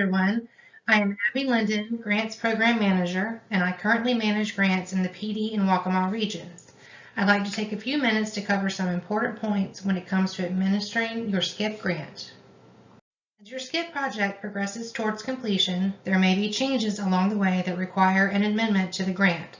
everyone. I am Abby Linden, Grants Program Manager, and I currently manage grants in the PD and Waccamaw regions. I'd like to take a few minutes to cover some important points when it comes to administering your SCIIP grant. As your SCIIP project progresses towards completion, there may be changes along the way that require an amendment to the grant.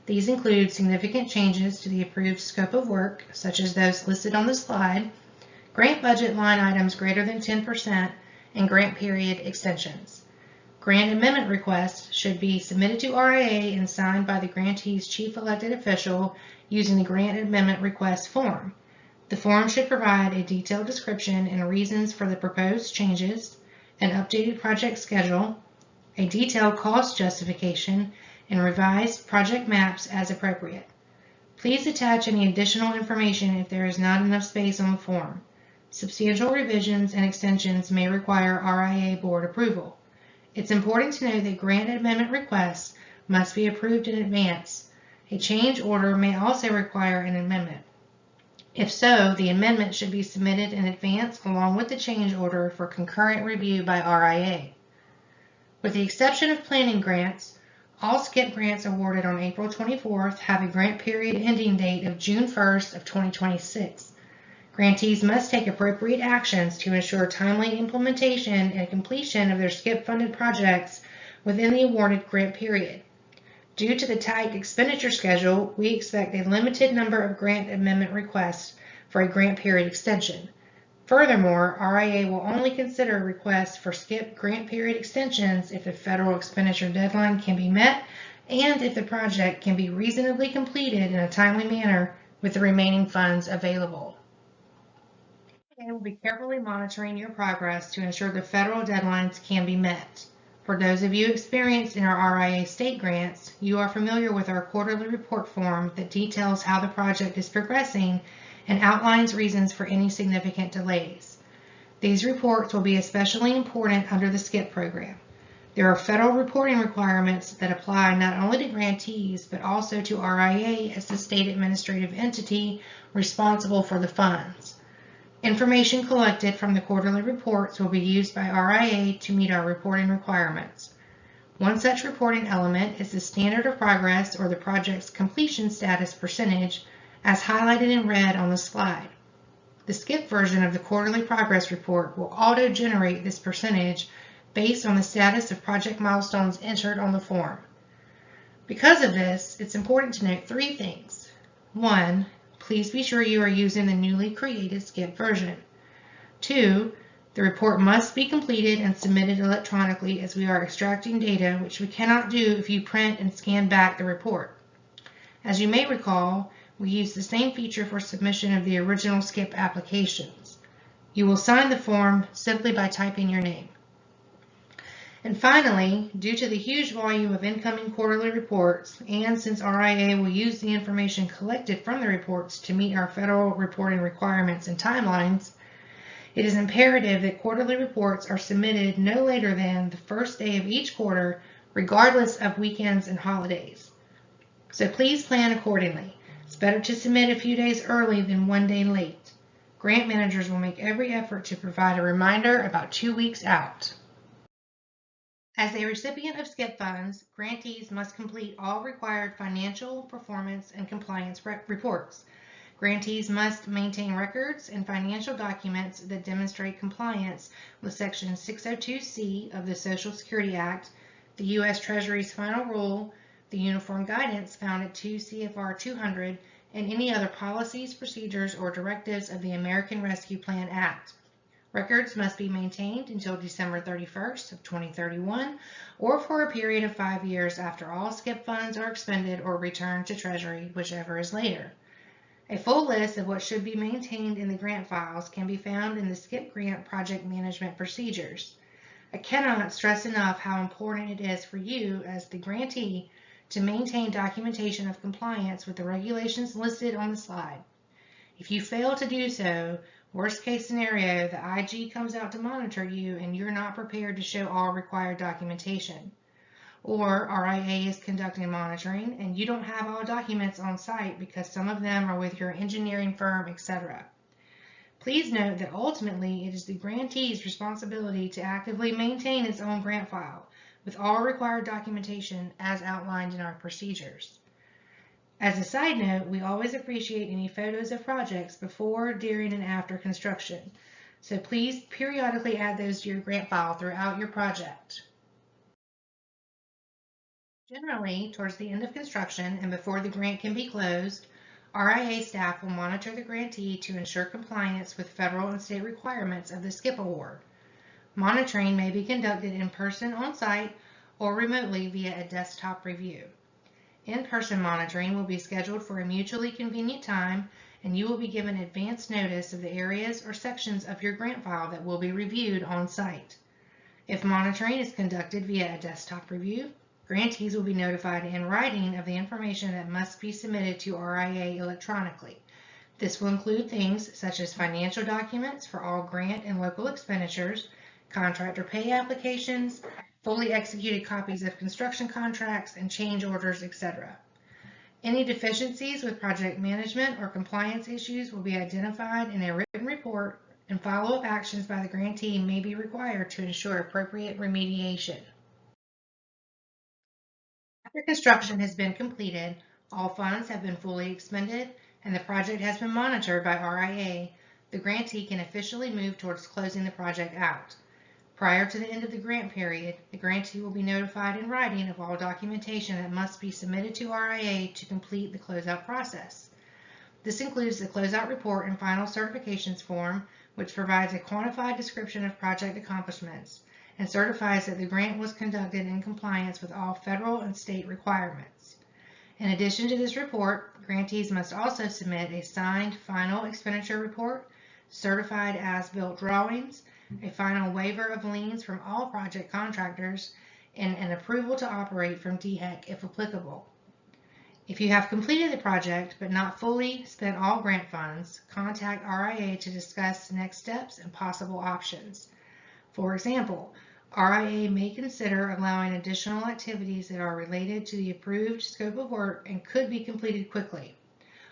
These include significant changes to the approved scope of work, such as those listed on the slide, grant budget line items greater than 10%, and grant period extensions. Grant amendment requests should be submitted to RIA and signed by the grantee's chief elected official using the grant amendment request form. The form should provide a detailed description and reasons for the proposed changes, an updated project schedule, a detailed cost justification, and revised project maps as appropriate. Please attach any additional information if there is not enough space on the form. Substantial revisions and extensions may require RIA board approval. It's important to note that grant amendment requests must be approved in advance. A change order may also require an amendment. If so, the amendment should be submitted in advance along with the change order for concurrent review by RIA. With the exception of planning grants, all SCIIP grants awarded on April 24th have a grant period ending date of June 1st of 2026. Grantees must take appropriate actions to ensure timely implementation and completion of their SCIIP-funded projects within the awarded grant period. Due to the tight expenditure schedule, we expect a limited number of grant amendment requests for a grant period extension. Furthermore, RIA will only consider requests for SCIIP grant period extensions if the federal expenditure deadline can be met and if the project can be reasonably completed in a timely manner with the remaining funds available. We will be carefully monitoring your progress to ensure the federal deadlines can be met. For those of you experienced in our RIA state grants, you are familiar with our quarterly report form that details how the project is progressing and outlines reasons for any significant delays. These reports will be especially important under the SCIIP program. There are federal reporting requirements that apply not only to grantees but also to RIA as the state administrative entity responsible for the funds. Information collected from the quarterly reports will be used by RIA to meet our reporting requirements. One such reporting element is the standard of progress or the project's completion status percentage as highlighted in red on the slide. The SCIIP version of the quarterly progress report will auto-generate this percentage based on the status of project milestones entered on the form. Because of this, it's important to note three things. 1. Please be sure you are using the newly created SCIIP version. 2. The report must be completed and submitted electronically as we are extracting data, which we cannot do if you print and scan back the report. As you may recall, we use the same feature for submission of the original SCIIP applications. You will sign the form simply by typing your name. And finally, due to the huge volume of incoming quarterly reports, and since RIA will use the information collected from the reports to meet our federal reporting requirements and timelines, it is imperative that quarterly reports are submitted no later than the first day of each quarter, regardless of weekends and holidays. So please plan accordingly. It's better to submit a few days early than one day late. Grant managers will make every effort to provide a reminder about 2 weeks out. As a recipient of SCIIP funds, grantees must complete all required financial, performance, and compliance reports. Grantees must maintain records and financial documents that demonstrate compliance with Section 602C of the Social Security Act, the U.S. Treasury's final rule, the uniform guidance found at 2 CFR 200, and any other policies, procedures, or directives of the American Rescue Plan Act. Records must be maintained until December 31st of 2031 or for a period of 5 years after all SCIIP funds are expended or returned to Treasury, whichever is later. A full list of what should be maintained in the grant files can be found in the SCIIP Grant Project Management Procedures. I cannot stress enough how important it is for you as the grantee to maintain documentation of compliance with the regulations listed on the slide. If you fail to do so, worst case scenario, the IG comes out to monitor you and you're not prepared to show all required documentation. Or RIA is conducting monitoring and you don't have all documents on site because some of them are with your engineering firm, etc. Please note that ultimately it is the grantee's responsibility to actively maintain its own grant file with all required documentation as outlined in our procedures. As a side note, we always appreciate any photos of projects before, during, and after construction, so please periodically add those to your grant file throughout your project. Generally, towards the end of construction and before the grant can be closed, RIA staff will monitor the grantee to ensure compliance with federal and state requirements of the SCIIP award. Monitoring may be conducted in person on site or remotely via a desktop review. In-person monitoring will be scheduled for a mutually convenient time, and you will be given advance notice of the areas or sections of your grant file that will be reviewed on site. If monitoring is conducted via a desktop review, grantees will be notified in writing of the information that must be submitted to RIA electronically. This will include things such as financial documents for all grant and local expenditures, contractor pay applications, fully executed copies of construction contracts, and change orders, etc. Any deficiencies with project management or compliance issues will be identified in a written report, and follow-up actions by the grantee may be required to ensure appropriate remediation. After construction has been completed, all funds have been fully expended, and the project has been monitored by RIA, the grantee can officially move towards closing the project out. Prior to the end of the grant period, the grantee will be notified in writing of all documentation that must be submitted to RIA to complete the closeout process. This includes the closeout report and final certifications form, which provides a quantified description of project accomplishments and certifies that the grant was conducted in compliance with all federal and state requirements. In addition to this report, grantees must also submit a signed final expenditure report, certified as-built drawings, a final waiver of liens from all project contractors, and an approval to operate from DHEC if applicable. If you have completed the project but not fully spent all grant funds, contact RIA to discuss next steps and possible options. For example, RIA may consider allowing additional activities that are related to the approved scope of work and could be completed quickly,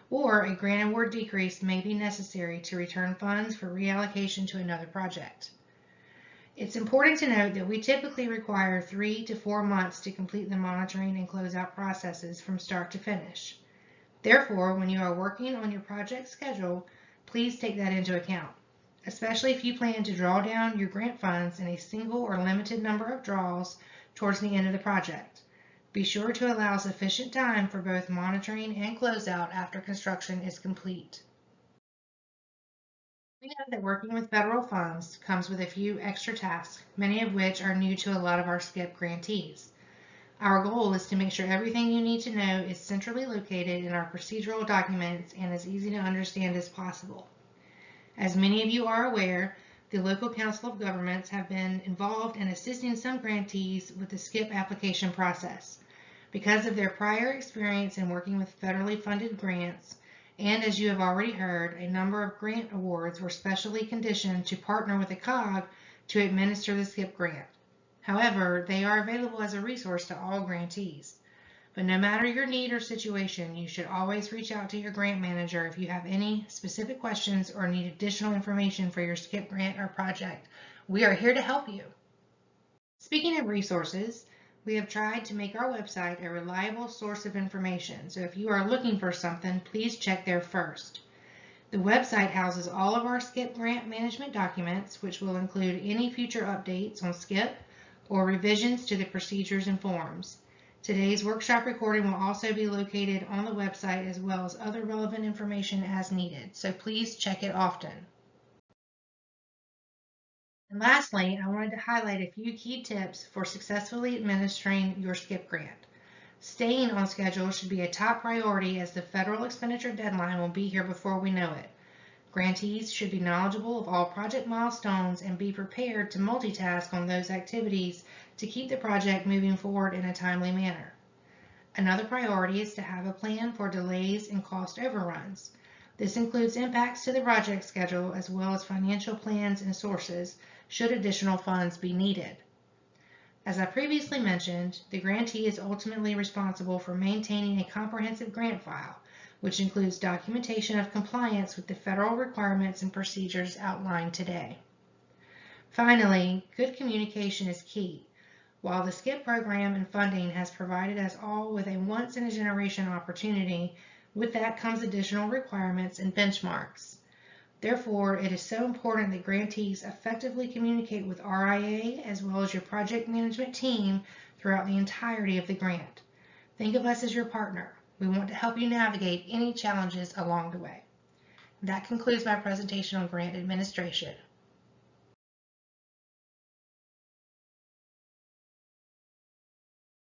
or a grant award decrease may be necessary to return funds for reallocation to another project. It's important to note that we typically require 3 to 4 months to complete the monitoring and closeout processes from start to finish. Therefore, when you are working on your project schedule, please take that into account, especially if you plan to draw down your grant funds in a single or limited number of draws towards the end of the project. Be sure to allow sufficient time for both monitoring and closeout after construction is complete. We know that working with federal funds comes with a few extra tasks, many of which are new to a lot of our SCIIP grantees. Our goal is to make sure everything you need to know is centrally located in our procedural documents and as easy to understand as possible. As many of you are aware, the local council of governments have been involved in assisting some grantees with the SCIIP application process. Because of their prior experience in working with federally funded grants, and as you have already heard, a number of grant awards were specially conditioned to partner with a COG to administer the SCIIP grant. However, they are available as a resource to all grantees. But no matter your need or situation, you should always reach out to your grant manager if you have any specific questions or need additional information for your SCIIP grant or project. We are here to help you. Speaking of resources, we have tried to make our website a reliable source of information, so if you are looking for something, please check there first. The website houses all of our SCIIP grant management documents, which will include any future updates on SCIIP or revisions to the procedures and forms. Today's workshop recording will also be located on the website as well as other relevant information as needed, so please check it often. And lastly, I wanted to highlight a few key tips for successfully administering your SCIIP grant. Staying on schedule should be a top priority as the federal expenditure deadline will be here before we know it. Grantees should be knowledgeable of all project milestones and be prepared to multitask on those activities to keep the project moving forward in a timely manner. Another priority is to have a plan for delays and cost overruns. This includes impacts to the project schedule as well as financial plans and sources should additional funds be needed. As I previously mentioned, the grantee is ultimately responsible for maintaining a comprehensive grant file, which includes documentation of compliance with the federal requirements and procedures outlined today. Finally, good communication is key. While the SCIIP program and funding has provided us all with a once-in-a-generation opportunity, with that comes additional requirements and benchmarks. Therefore, it is so important that grantees effectively communicate with RIA as well as your project management team throughout the entirety of the grant. Think of us as your partner. We want to help you navigate any challenges along the way. That concludes my presentation on grant administration.